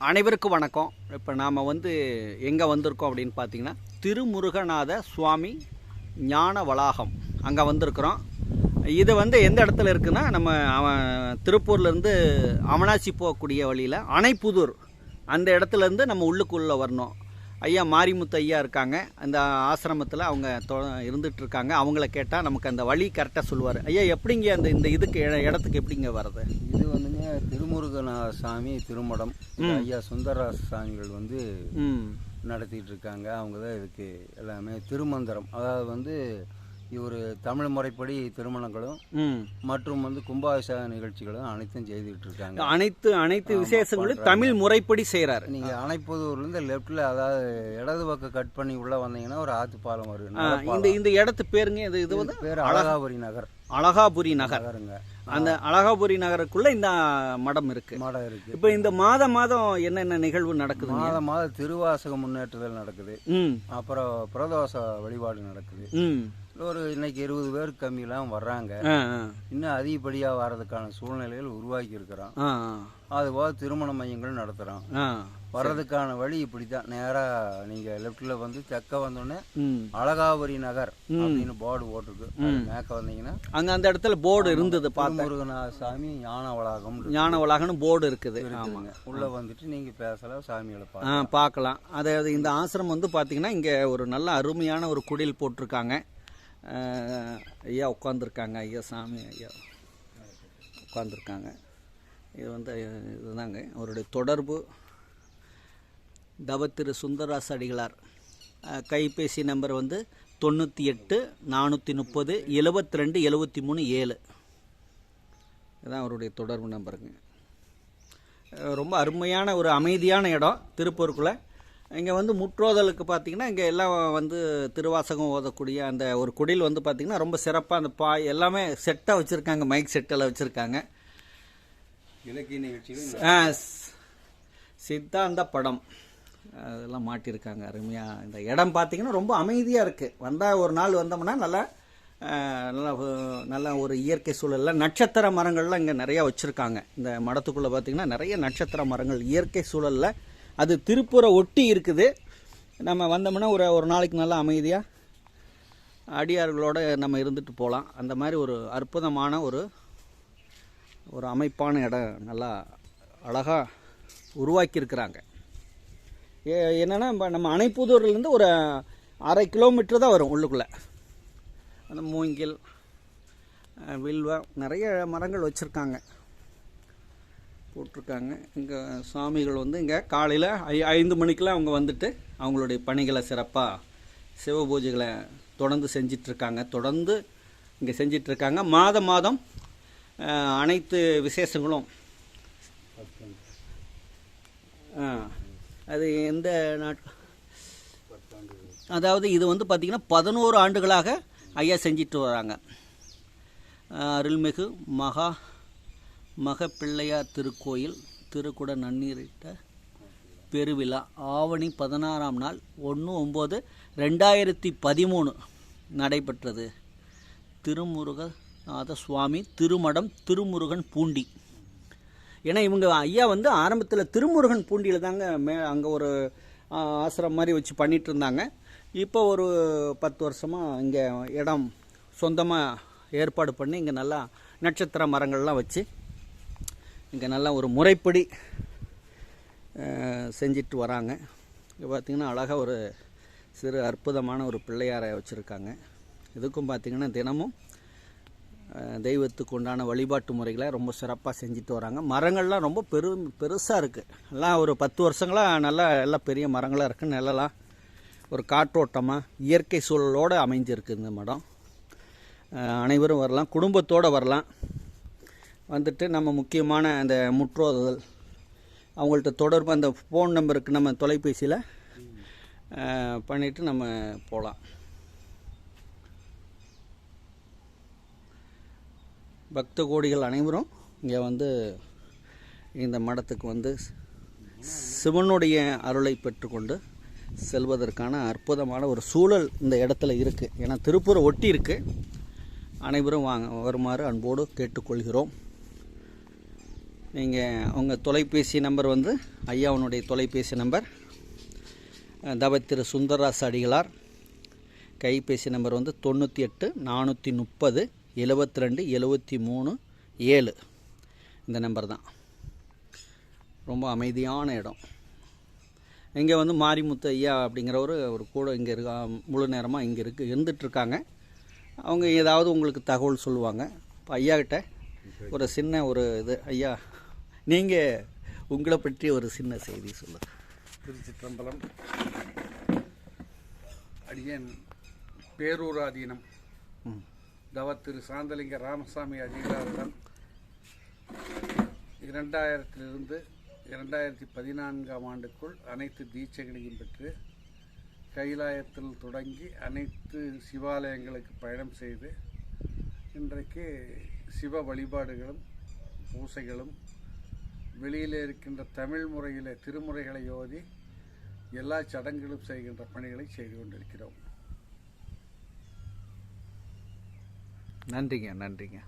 அனைவருக்கும் வணக்கம். இப்போ நாம் எங்கே வந்திருக்கோம் அப்படின்னு பார்த்தீங்கன்னா, திருமுருகநாத சுவாமி ஞான வளாகம் அங்கே வந்திருக்கிறோம். இது எந்த இடத்துல இருக்குன்னா, நம்ம திருப்பூர்லேருந்து அவனாசி போகக்கூடிய வழியில் அணைப்புதூர் அந்த இடத்துலேருந்து நம்ம உள்ளுக்குள்ளே வரணும். ஐயா மாரிமுத்து ஐயா இருக்காங்க அந்த ஆசிரமத்தில், அவங்க இருந்துகிட்டு இருக்காங்க. அவங்கள கேட்டால் நமக்கு அந்த வழி கரெக்டாக சொல்லுவார். ஐயா எப்படிங்க இந்த இதுக்கு இடத்துக்கு எப்படிங்க வர்றது? இது திருமுருகநாத சாமி திருமடம் ஐயா சுந்தரராச சாமிகள் நடத்திட்டு இருக்காங்க. அவங்க தான் இதுக்கு எல்லாமே திருமந்திரம், அதாவது இவர் தமிழ் முறைப்படி திருமணங்களும் மற்றும் கும்பாபிஷேக நிகழ்ச்சிகளும் அனைத்தும் செய்துட்டு இருக்காங்க. அனைத்து விசேஷங்களும் தமிழ் முறைப்படி செய்யறாரு. நீங்க அணைப்புதூர்லேருந்து லெப்ட்ல, அதாவது இடது பக்கம் கட் பண்ணி உள்ள வந்தீங்கன்னா ஒரு ஆத்துப்பாலம் வரும். இந்த இடத்து பேருங்க இது பேர் அழகாபுரி நகர். அழகாபுரி நகருங்க. அந்த அழகாபுரி நகருக்குள்ள இந்த மடம் இருக்கு. இப்ப இந்த மாதம் என்னென்ன நிகழ்வு நடக்குது? மாதம் திருவாசக முன்னேற்றுதல் நடக்குது. அப்புறம் பிரதோஷ வழிபாடு நடக்குது. இன்னைக்கு 20 பேருக்கு கம்மியெல்லாம் வர்றாங்க. இன்னும் அதிகப்படியா வர்றதுக்கான சூழ்நிலைகள் உருவாக்கி இருக்கிறோம். அதுபோல திருமண மையங்கள் நடத்துறோம். வர்றதுக்கான வழி இப்படித்தான். நேரா நீங்க லெப்ட்ல தெற்க வந்தோடனே அழகாபுரி நகர் அப்படின்னு போர்டு போட்டிருக்கு. மேற்க வந்தீங்கன்னா அங்க அந்த இடத்துல போர்டு இருந்தது. முருகநாத சாமி ஞான வளாகம்னு போர்டு இருக்குது. உள்ள நீங்க பேசலாம், சாமிகளை பார்க்கலாம். அதாவது இந்த ஆசிரமம் பாத்தீங்கன்னா இங்க ஒரு நல்ல அருமையான ஒரு குடில் போட்டிருக்காங்க. ஐயா உட்காந்துருக்காங்க. ஐயா சாமி ஐயா உட்காந்துருக்காங்க. இது இதுதாங்க அவருடைய தொடர்பு. தவத்திரு சுந்தரராச அடிகளார். கைபேசி நம்பர் 98 430 72 73 7. இதுதான் அவருடைய தொடர்பு நம்பருங்க. ரொம்ப அருமையான ஒரு அமைதியான இடம் திருப்பூருக்குள்ளே. இங்கே முற்றோதலுக்கு பார்த்திங்கன்னா இங்கே எல்லாம் திருவாசகம் ஓதக்கூடிய அந்த ஒரு குடில் பார்த்திங்கன்னா ரொம்ப சிறப்பாக அந்த பாய் எல்லாமே செட்டாக வச்சுருக்காங்க. மைக் செட்டெல்லாம் வச்சுருக்காங்க. இலக்கிய நிகழ்ச்சிகள், சித்தாந்த படம் அதெல்லாம் மாட்டியிருக்காங்க. அருமையாக இந்த இடம் பார்த்திங்கன்னா ரொம்ப அமைதியாக இருக்குது. வந்தால் ஒரு நாள் வந்தோம்னா நல்லா நல்ல ஒரு இயற்கை சூழலில் நட்சத்திர மரங்கள்லாம் இங்கே நிறையா வச்சுருக்காங்க. இந்த மடத்துக்குள்ளே பார்த்திங்கன்னா நிறைய நட்சத்திர மரங்கள் இயற்கை சூழலில் அது திருப்பூரை ஒட்டி இருக்குது. நம்ம வந்தோம்னா ஒரு நாளைக்கு நல்லா அமைதியாக அடியார்களோடு நம்ம இருந்துட்டு போகலாம். அந்த மாதிரி ஒரு அற்புதமான ஒரு அமைப்பான இடம் நல்லா அழகாக உருவாக்கியிருக்கிறாங்க. என்னென்னா நம்ம அணைப்புதூர்லேருந்து ஒரு 1/2 கிலோமீட்டர் தான் வரும் உள்ளுக்குள்ளே. அந்த மூங்கில், வில்வம் நிறைய மரங்கள் வச்சுருக்காங்க, போட்டிருக்காங்க. இங்கே சுவாமிகள் இங்கே காலையில் 5 மணிக்கெலாம் அவங்க அவங்களுடைய பணிகளை சிறப்பாக சிவ பூஜைகளை தொடர்ந்து செஞ்சிட்ருக்காங்க. தொடர்ந்து இங்கே செஞ்சிட்ருக்காங்க. மாதம் அனைத்து விசேஷங்களும். அது எந்த நாட்டு, அதாவது இது பார்த்திங்கன்னா 11 ஆண்டுகளாக ஐயா செஞ்சிட்டு வராங்க. அருள்மிகு மக பிள்ளையார் திருக்கோயில் திருக்குட நன்னீரிட்ட பெருவிழா ஆவணி 16ஆம் நாள் 1/9/2013 நடைபெற்றது. திருமுருகநாத சுவாமி திருமடம் திருமுருகன் பூண்டி. ஏன்னா இவங்க ஐயா ஆரம்பத்தில் திருமுருகன் பூண்டியில் தாங்க அங்கே ஒரு ஆசிரமம் மாதிரி வச்சு பண்ணிகிட்டு இருந்தாங்க. இப்போ ஒரு 10 வருஷமாக இங்கே இடம் சொந்தமாக ஏற்பாடு பண்ணி இங்கே நல்லா நட்சத்திர மரங்கள்லாம் வச்சு இங்கே நல்லா ஒரு முறைப்படி செஞ்சிட்டு வராங்க. இங்கே பார்த்திங்கன்னா அழகாக ஒரு சிறு அற்புதமான ஒரு பிள்ளையாரை வச்சுருக்காங்க. இதுக்கும் பார்த்திங்கன்னா தினமும் தெய்வத்துக்கு உண்டான வழிபாட்டு முறைகளை ரொம்ப சிறப்பாக செஞ்சுட்டு வராங்க. மரங்கள்லாம் ரொம்ப பெருசாக இருக்குது. எல்லாம் ஒரு 10 வருஷங்களாக நல்லா எல்லாம் பெரிய மரங்களாக இருக்குது. நிழலாக ஒரு காற்றோட்டமாக இயற்கை சூழலோடு அமைஞ்சிருக்கு இந்த மடம். அனைவரும் வரலாம், குடும்பத்தோடு வரலாம். நம்ம முக்கியமான அந்த முற்றோதல் அவங்கள்ட்ட தொடர்பு அந்த ஃபோன் நம்பருக்கு நம்ம தொலைபேசியில் பண்ணிவிட்டு நம்ம போகலாம். பக்த கோடிகள் அனைவரும் இங்கே இந்த மடத்துக்கு சிவனுடைய அருளை பெற்றுக்கொண்டு செல்வதற்கான அற்புதமான ஒரு சூழல் இந்த இடத்துல இருக்குது. ஏன்னா திருப்பூரை ஒட்டி இருக்குது. அனைவரும் வருமாறு அன்போடு கேட்டுக்கொள்கிறோம். நீங்கள் உங்கள் தொலைபேசி நம்பர் வந்து ஐயாவுனுடைய தொலைபேசி நம்பர் தவ திரு சுந்தரராச அடிகளார். கைபேசி நம்பர் வந்து 98 430 72 73 7. இந்த நம்பர் தான். ரொம்ப அமைதியான இடம். இங்கே வந்து மாரிமுத்து ஐயா அப்படிங்கிறவர் ஒரு கூட இங்கே இருக்கா, முழு நேரமாக இங்கே இருந்துகிட்ருக்காங்க. அவங்க ஏதாவது உங்களுக்கு தகவல் சொல்லுவாங்க. இப்போ ஐயாக்கிட்ட ஒரு சின்ன ஒரு இது, ஐயா நீங்கள் உங்களை பற்றி ஒரு சின்ன செய்தி சொல்லுங்கள். திருச்சிற்றம்பலம். அடியேன் பேரூராதீனம் தவ திரு சாந்தலிங்க ராமசாமி அடிகளாரிடம் 2000 2014 ஆண்டுக்குள் அனைத்து தீட்சைகளையும் பெற்று கைலாயத்தில் தொடங்கி அனைத்து சிவாலயங்களுக்கு பயணம் செய்து இன்றைக்கு சிவ வழிபாடுகளும் பூசைகளும் வெளியில் இருக்கின்ற தமிழ் முறையில் திருமுறைகளை ஓதி எல்லா சடங்குகளும் செய்கின்ற பணிகளை செய்து கொண்டிருக்கிறோம். நன்றிங்க.